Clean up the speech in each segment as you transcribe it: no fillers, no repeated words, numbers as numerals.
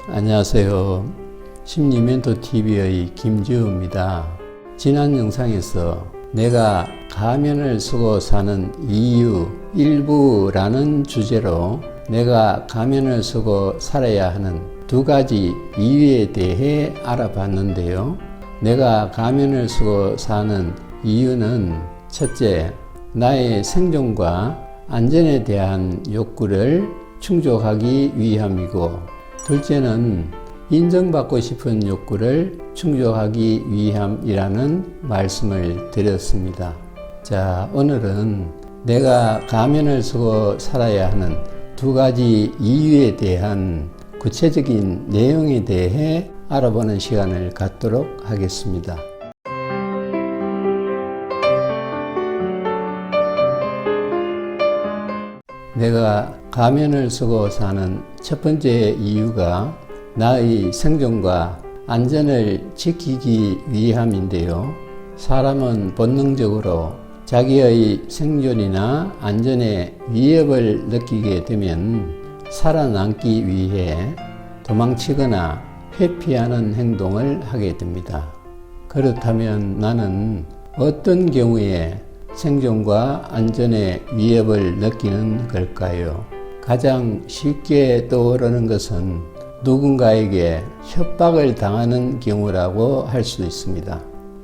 안녕하세요. 심리멘토TV의 김지우입니다. 지난 영상에서 내가 가면을 쓰고 사는 이유 일부라는 주제로 내가 가면을 쓰고 살아야 하는 두 가지 이유에 대해 알아봤는데요. 내가 가면을 쓰고 사는 이유는 첫째, 나의 생존과 안전에 대한 욕구를 충족하기 위함이고, 둘째는 인정받고 싶은 욕구를 충족하기 위함이라는 말씀을 드렸습니다. 자, 오늘은 내가 가면을 쓰고 살아야 하는 두 가지 이유에 대한 구체적인 내용에 대해 알아보는 시간을 갖도록 하겠습니다. 내가 가면을 쓰고 사는 첫 번째 이유가 나의 생존과 안전을 지키기 위함인데요. 사람은 본능적으로 자기의 생존이나 안전에 위협을 느끼게 되면 살아남기 위해 도망치거나 회피하는 행동을 하게 됩니다. 그렇다면 나는 어떤 경우에 생존과 안전의 위협을 느끼는 걸까요? 가장 쉽게 떠오르는 것은 누군가에게 협박을 당하는 경우라고 할 수 있습니다.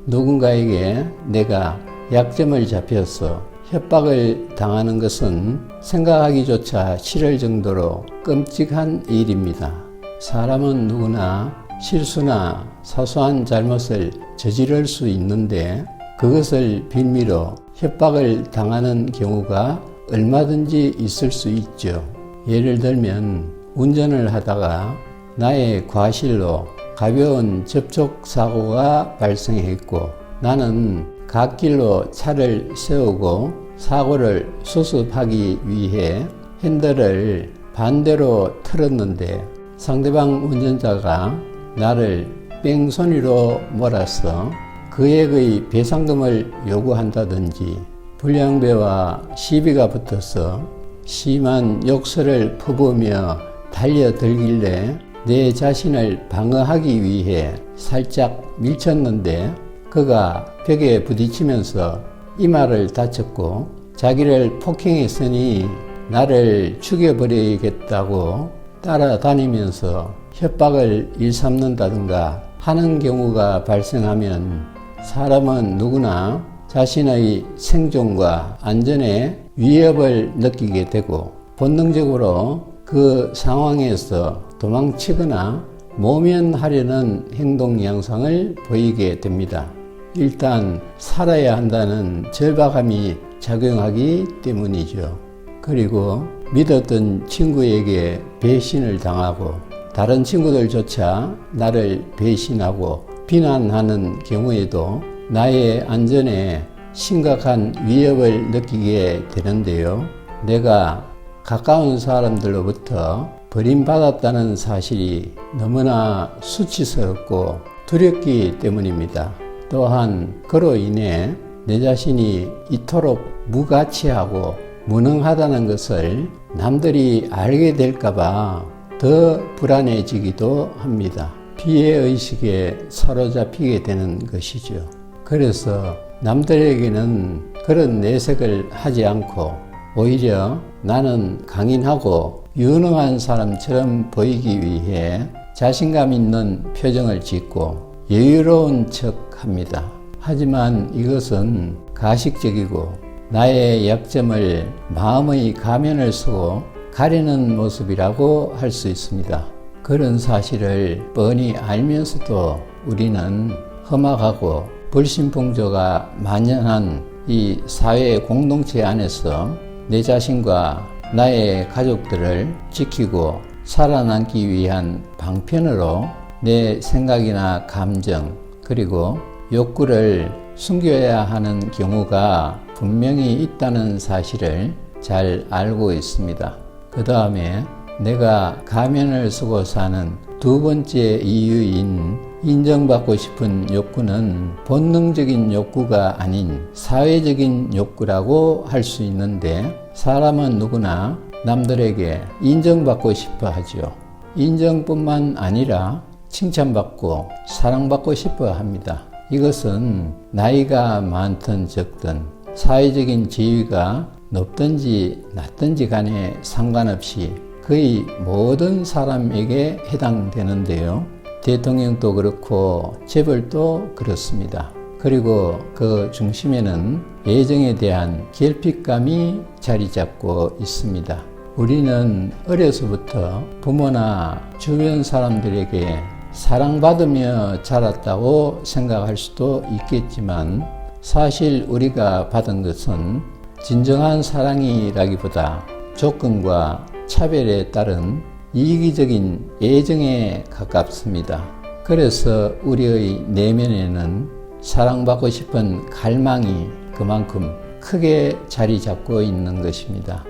누군가에게 내가 약점을 잡혀서 협박을 당하는 것은 생각하기조차 싫을 정도로 끔찍한 일입니다. 사람은 누구나 실수나 사소한 잘못을 저지를 수 있는데 그것을 빌미로 협박을 당하는 경우가 얼마든지 있을 수 있죠. 예를 들면 운전을 하다가 나의 과실로 가벼운 접촉사고가 발생했고 나는 갓길로 차를 세우고 사고를 수습하기 위해 핸들을 반대로 틀었는데 상대방 운전자가 나를 뺑소니로 몰아서 그액의 배상금을 요구한다든지 불량배와 시비가 붙어서 심한 욕설을 퍼부으며 달려들길래 내 자신을 방어하기 위해 살짝 밀쳤는데 그가 벽에 부딪히면서 이마를 다쳤고 자기를 폭행했으니 나를 죽여버리겠다고 따라다니면서 협박을 일삼는다든가 하는 경우가 발생하면 사람은 누구나 자신의 생존과 안전에 위협을 느끼게 되고 본능적으로 그 상황에서 도망치거나 모면하려는 행동 양상을 보이게 됩니다. 일단 살아야 한다는 절박함이 작용하기 때문이죠. 그리고 믿었던 친구에게 배신을 당하고 다른 친구들조차 나를 배신하고 비난하는 경우에도 나의 안전에 심각한 위협을 느끼게 되는데요. 내가 가까운 사람들로부터 버림받았다는 사실이 너무나 수치스럽고 두렵기 때문입니다. 또한 그로 인해 내 자신이 이토록 무가치하고 무능하다는 것을 남들이 알게 될까봐 더 불안해지기도 합니다. 피해의식에 사로잡히게 되는 것이죠. 그래서 남들에게는 그런 내색을 하지 않고 오히려 나는 강인하고 유능한 사람처럼 보이기 위해 자신감 있는 표정을 짓고 여유로운 척 합니다. 하지만 이것은 가식적이고 나의 약점을 마음의 가면을 쓰고 가리는 모습이라고 할 수 있습니다. 그런 사실을 뻔히 알면서도 우리는 험악하고 불신봉조가 만연한 이 사회 공동체 안에서 내 자신과 나의 가족들을 지키고 살아남기 위한 방편으로 내 생각이나 감정 그리고 욕구를 숨겨야 하는 경우가 분명히 있다는 사실을 잘 알고 있습니다. 그 다음에 내가 가면을 쓰고 사는 두 번째 이유인 인정받고 싶은 욕구는 본능적인 욕구가 아닌 사회적인 욕구라고 할 수 있는데 사람은 누구나 남들에게 인정받고 싶어 하죠. 인정뿐만 아니라 칭찬받고 사랑받고 싶어 합니다. 이것은 나이가 많든 적든 사회적인 지위가 높든지 낮든지 간에 상관없이 거의 모든 사람에게 해당되는데요. 대통령도 그렇고 재벌도 그렇습니다. 그리고 그 중심에는 애정에 대한 결핍감이 자리 잡고 있습니다. 우리는 어려서부터 부모나 주변 사람들에게 사랑받으며 자랐다고 생각할 수도 있겠지만 사실 우리가 받은 것은 진정한 사랑이라기보다 조건과 차별에 따른 이기적인 애정에 가깝습니다. 그래서 우리의 내면에는 사랑받고 싶은 갈망이 그만큼 크게 자리 잡고 있는 것입니다.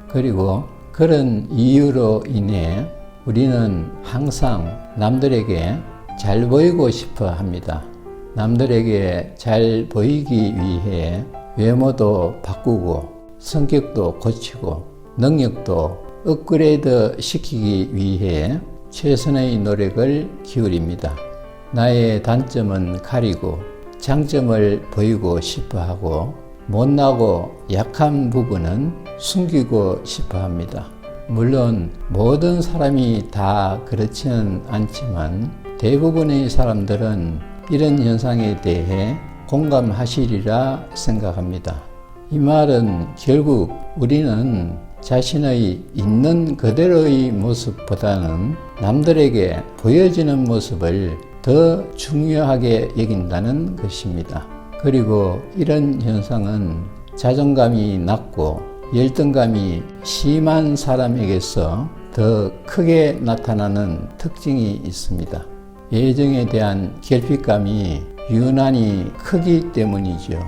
그리고 그런 이유로 인해 우리는 항상 남들에게 잘 보이고 싶어 합니다. 남들에게 잘 보이기 위해 외모도 바꾸고 성격도 고치고 능력도 업그레이드 시키기 위해 최선의 노력을 기울입니다. 나의 단점은 가리고 장점을 보이고 싶어 하고 못나고 약한 부분은 숨기고 싶어 합니다. 물론 모든 사람이 다 그렇지는 않지만 대부분의 사람들은 이런 현상에 대해 공감하시리라 생각합니다. 이 말은 결국 우리는 자신의 있는 그대로의 모습보다는 남들에게 보여지는 모습을 더 중요하게 여긴다는 것입니다. 그리고 이런 현상은 자존감이 낮고 열등감이 심한 사람에게서 더 크게 나타나는 특징이 있습니다. 애정에 대한 결핍감이 유난히 크기 때문이죠.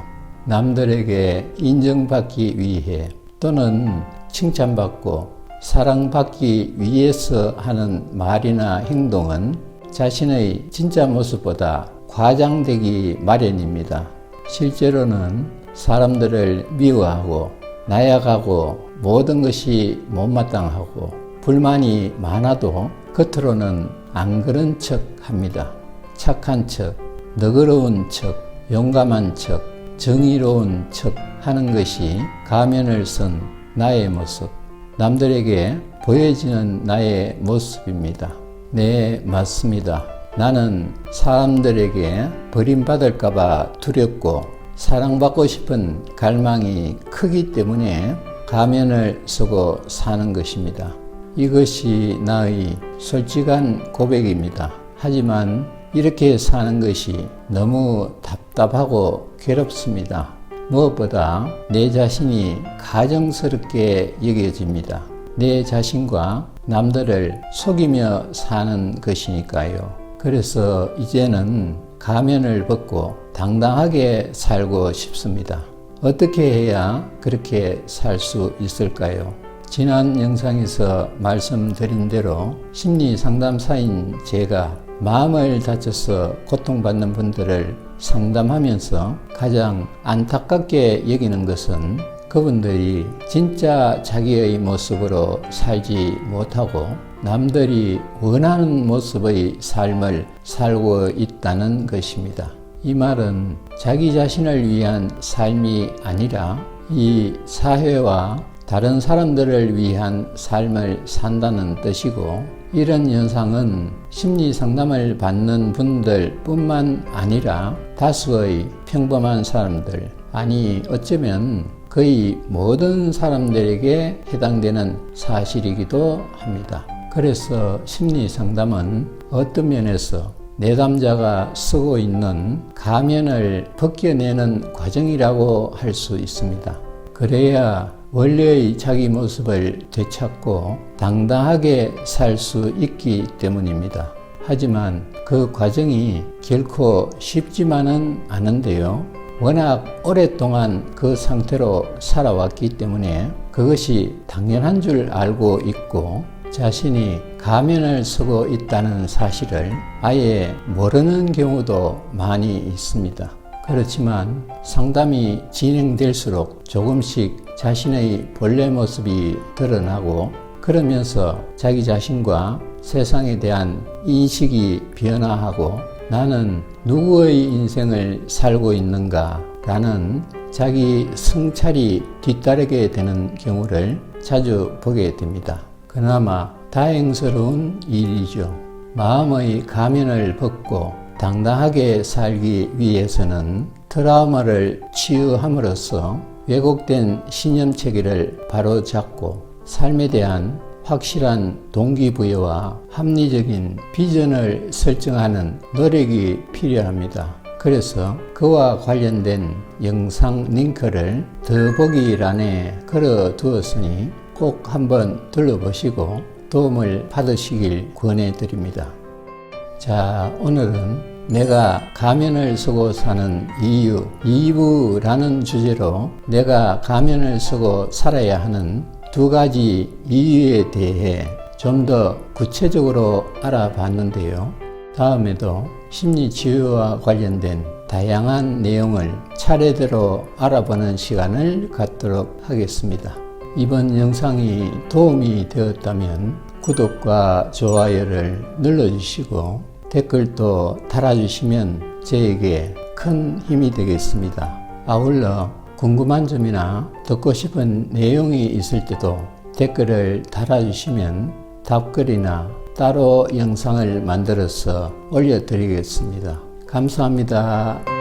남들에게 인정받기 위해 또는 칭찬받고 사랑받기 위해서 하는 말이나 행동은 자신의 진짜 모습보다 과장되기 마련입니다. 실제로는 사람들을 미워하고 나약하고 모든 것이 못마땅하고 불만이 많아도 겉으로는 안 그런 척 합니다. 착한 척, 너그러운 척, 용감한 척, 정의로운 척 하는 것이 가면을 쓴 나의 모습, 남들에게 보여지는 나의 모습입니다. 네, 맞습니다. 나는 사람들에게 버림받을까봐 두렵고 사랑받고 싶은 갈망이 크기 때문에 가면을 쓰고 사는 것입니다. 이것이 나의 솔직한 고백입니다. 하지만 이렇게 사는 것이 너무 답답하고 괴롭습니다. 무엇보다 내 자신이 가정스럽게 여겨집니다. 내 자신과 남들을 속이며 사는 것이니까요. 그래서 이제는 가면을 벗고 당당하게 살고 싶습니다. 어떻게 해야 그렇게 살 수 있을까요? 지난 영상에서 말씀드린 대로 심리 상담사인 제가 마음을 다쳐서 고통받는 분들을 상담하면서 가장 안타깝게 여기는 것은 그분들이 진짜 자기의 모습으로 살지 못하고 남들이 원하는 모습의 삶을 살고 있다는 것입니다. 이 말은 자기 자신을 위한 삶이 아니라 이 사회와 다른 사람들을 위한 삶을 산다는 뜻이고, 이런 현상은 심리 상담을 받는 분들 뿐만 아니라 다수의 평범한 사람들, 아니 어쩌면 거의 모든 사람들에게 해당되는 사실이기도 합니다. 그래서 심리 상담은 어떤 면에서 내담자가 쓰고 있는 가면을 벗겨내는 과정이라고 할 수 있습니다. 그래야 원래의 자기 모습을 되찾고 당당하게 살 수 있기 때문입니다. 하지만 그 과정이 결코 쉽지만은 않은데요. 워낙 오랫동안 그 상태로 살아왔기 때문에 그것이 당연한 줄 알고 있고, 자신이 가면을 쓰고 있다는 사실을 아예 모르는 경우도 많이 있습니다. 그렇지만 상담이 진행될수록 조금씩 자신의 본래 모습이 드러나고, 그러면서 자기 자신과 세상에 대한 인식이 변화하고 나는 누구의 인생을 살고 있는가 라는 자기 성찰이 뒤따르게 되는 경우를 자주 보게 됩니다. 그나마 다행스러운 일이죠. 마음의 가면을 벗고 당당하게 살기 위해서는 트라우마를 치유함으로써 왜곡된 신념체계를 바로잡고 삶에 대한 확실한 동기부여와 합리적인 비전을 설정하는 노력이 필요합니다. 그래서 그와 관련된 영상 링크를 더보기란에 걸어 두었으니 꼭 한번 둘러보시고 도움을 받으시길 권해드립니다. 자, 오늘은 내가 가면을 쓰고 사는 이유 2부라는 주제로 내가 가면을 쓰고 살아야 하는 두 가지 이유에 대해 좀 더 구체적으로 알아봤는데요. 다음에도 심리치유와 관련된 다양한 내용을 차례대로 알아보는 시간을 갖도록 하겠습니다. 이번 영상이 도움이 되었다면 구독과 좋아요를 눌러주시고 댓글도 달아주시면 저에게 큰 힘이 되겠습니다. 아울러 궁금한 점이나 듣고 싶은 내용이 있을 때도 댓글을 달아주시면 답글이나 따로 영상을 만들어서 올려드리겠습니다. 감사합니다.